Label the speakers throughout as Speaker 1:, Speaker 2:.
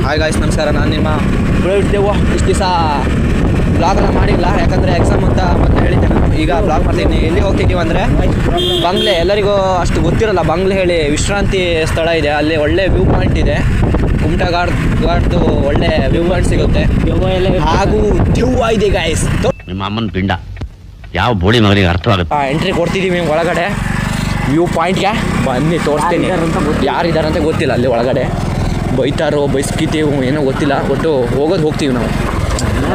Speaker 1: Hi guys, ನಮಸ್ಕಾರ. ನಾನು ನಿಮ್ಮ ದೇವು. ಇಷ್ಟು ದಿವಸ ಬ್ಲಾಗನ್ನು ಮಾಡಿಲ್ಲ, ಯಾಕಂದರೆ ಎಕ್ಸಾಮ್ ಅಂತ ಮೊದಲು ಹೇಳಿದ್ದೆ ನಾನು. ಈಗ ಬ್ಲಾಗ್ ಮಾಡ್ತೀನಿ. ಎಲ್ಲಿ ಹೋಗ್ತಿದ್ದೀವಿ ಅಂದರೆ ಬಂಗ್ಲೆ. ಎಲ್ಲರಿಗೂ ಅಷ್ಟು ಗೊತ್ತಿರಲ್ಲ, ಬಂಗ್ಲೆ ಹೇಳಿ ವಿಶ್ರಾಂತಿ ಸ್ಥಳ ಇದೆ. ಅಲ್ಲಿ ಒಳ್ಳೆ ವ್ಯೂ ಪಾಯಿಂಟ್ ಇದೆ. ಕುಮಟಾ ಘಾಟ್ದು ಒಳ್ಳೆ ವ್ಯೂ ಪಾಯಿಂಟ್ ಸಿಗುತ್ತೆ. ಹಾಗೂ ದೆವ್ವ ಇದೆ ಗಾಯ್ಸ್.
Speaker 2: ನಿಮ್ಮ ಅಮ್ಮನ ಪಿಂಡ ಯಾವ ಬೋಳಿ ಮಗನಿಗೆ ಅರ್ಥವಾಗುತ್ತೆ.
Speaker 1: ಎಂಟ್ರಿ ಕೊಡ್ತಿದ್ದೀವಿ ಒಳಗಡೆ ವ್ಯೂ ಪಾಯಿಂಟ್ಗೆ. ಬನ್ನಿ ತೋರಿಸ್ತೀನಿ. ಯಾರಿದ್ದಾರೆ ಅಂತ ಗೊತ್ತಿಲ್ಲ ಅಲ್ಲಿ ಒಳಗಡೆ. ಬೈತಾರೋ ಬೈಸ್ಕಿತೀವೋ ಏನೋ ಗೊತ್ತಿಲ್ಲ. ಒಟ್ಟು ಹೋಗ್ತೀವಿ ನಾವು.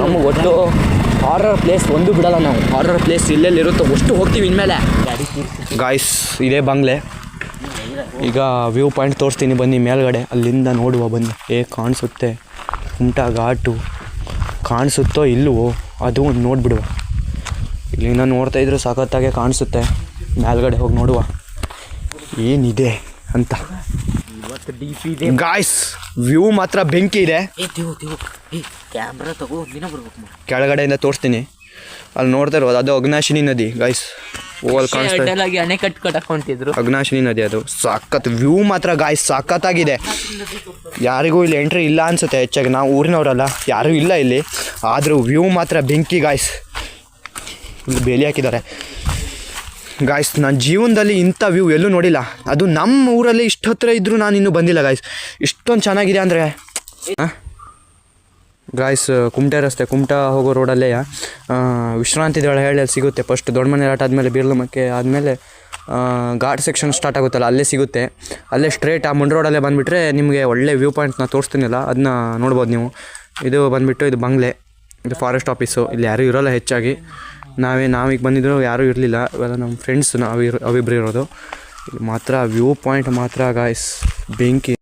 Speaker 1: ನಮಗೆ ಒಟ್ಟು ಹಾರರ್ ಪ್ಲೇಸ್ ಒಂದು ಬಿಡಲ್ಲ ನಾವು. ಹಾರರ್ ಪ್ಲೇಸ್ ಇಲ್ಲೆಲ್ಲಿರುತ್ತೋ ಅಷ್ಟು ಹೋಗ್ತೀವಿ ಇನ್ಮೇಲೆ. ಗಾಯ್ಸ್, ಇದೇ ಬಂಗ್ಲೆ. ಈಗ ವ್ಯೂ ಪಾಯಿಂಟ್ ತೋರಿಸ್ತೀನಿ ಬನ್ನಿ ಮೇಲ್ಗಡೆ. ಅಲ್ಲಿಂದ ನೋಡುವ ಬನ್ನಿ. ಕಾಣಿಸುತ್ತೆ ಕುಮಟಾ ಘಾಟು. ಕಾಣಿಸುತ್ತೋ ಇಲ್ಲವೋ ಅದು ಒಂದು ನೋಡಿಬಿಡುವ. ಇಲ್ಲಿಂದ ನೋಡ್ತಾಯಿದ್ರು ಸಖತ್ತಾಗೆ ಕಾಣಿಸುತ್ತೆ. ಮೇಲ್ಗಡೆ ಹೋಗಿ ನೋಡುವ ಏನಿದೆ ಅಂತ. ಗಾಯ್ಸ್, ವ್ಯೂ ಮಾತ್ರ ಬೆಂಕಿ ಇದೆ. ಕೆಳಗಡೆಯಿಂದ ತೋರಿಸ್ತೀನಿ. ಅಲ್ಲಿ ನೋಡ್ತಾ ಇರೋದು ಅದು ಅಗ್ನಾಶಿನಿ ನದಿ ಗಾಯ್ಸ್. ಅಲ್ಲಿ ಕಾಣಿಸ್ತಾ ಅಗ್ನಾಶಿನಿ ನದಿ. ಅದು ಸಖತ್ ವ್ಯೂ ಮಾತ್ರ ಗಾಯ್ಸ್, ಸಖತ್ತಾಗಿದೆ. ಯಾರಿಗೂ ಇಲ್ಲಿ ಎಂಟ್ರಿ ಇಲ್ಲ ಅನ್ಸುತ್ತೆ. ಹೆಚ್ಚಾಗಿ ನಾವು ಊರಿನವರಲ್ಲ, ಯಾರೂ ಇಲ್ಲ ಇಲ್ಲಿ. ಆದರೂ ವ್ಯೂ ಮಾತ್ರ ಬೆಂಕಿ ಗಾಯ್ಸ್. ಇಲ್ಲಿ ಬೇಲಿ ಹಾಕಿದ್ದಾರೆ ಗಾಯ್ಸ್. ನನ್ನ ಜೀವನದಲ್ಲಿ ಇಂಥ ವ್ಯೂ ಎಲ್ಲೂ ನೋಡಿಲ್ಲ. ಅದು ನಮ್ಮ ಊರಲ್ಲಿ ಇಷ್ಟು ಹತ್ರ ಇದ್ದರೂ ನಾನು ಇನ್ನೂ ಬಂದಿಲ್ಲ ಗಾಯ್ಸ್. ಇಷ್ಟೊಂದು ಚೆನ್ನಾಗಿದೆ ಅಂದರೆ ಗಾಯ್ಸ್. ಕುಮಟಾ ರಸ್ತೆ, ಕುಮಟಾ ಹೋಗೋ ರೋಡಲ್ಲೇ ವಿಶ್ರಾಂತಿ ದಳ ಹೇಳಿ ಅಲ್ಲಿ ಸಿಗುತ್ತೆ. ಫಸ್ಟ್ ದೊಡ್ಡ ಮನೆ ಆಟ ಆದಮೇಲೆ ಬೀರ್ಲಮಕ್ಕೆ ಆದಮೇಲೆ ಘಾಟ್ ಸೆಕ್ಷನ್ ಸ್ಟಾರ್ಟ್ ಆಗುತ್ತಲ್ಲ, ಅಲ್ಲೇ ಸಿಗುತ್ತೆ. ಅಲ್ಲೇ ಸ್ಟ್ರೇಟ್ ಆ ಮುಂಡ್ ರೋಡಲ್ಲೇ ಬಂದುಬಿಟ್ರೆ ನಿಮಗೆ ಒಳ್ಳೆ ವ್ಯೂ ಪಾಯಿಂಟ್ನ ತೋರಿಸ್ತೀನಿಲ್ಲ, ಅದನ್ನ ನೋಡ್ಬೋದು ನೀವು. ಇದು ಬಂದುಬಿಟ್ಟು ಇದು ಬಂಗ್ಲೆ, ಇದು ಫಾರೆಸ್ಟ್ ಆಫೀಸು. ಇಲ್ಲಿ ಯಾರೂ ಇರೋಲ್ಲ ಹೆಚ್ಚಾಗಿ. ನಾವೀಗ ಬಂದಿದ್ರು ಯಾರೂ ಇರಲಿಲ್ಲ. ಇವೆಲ್ಲ ನಮ್ಮ ಫ್ರೆಂಡ್ಸ್, ಅವಿಬ್ಬರು ಇರೋದು. ಇಲ್ಲಿ ಮಾತ್ರ ವ್ಯೂ ಪಾಯಿಂಟ್ ಮಾತ್ರ ಗಾಯ್ಸ್ ಬೆಂಕಿ.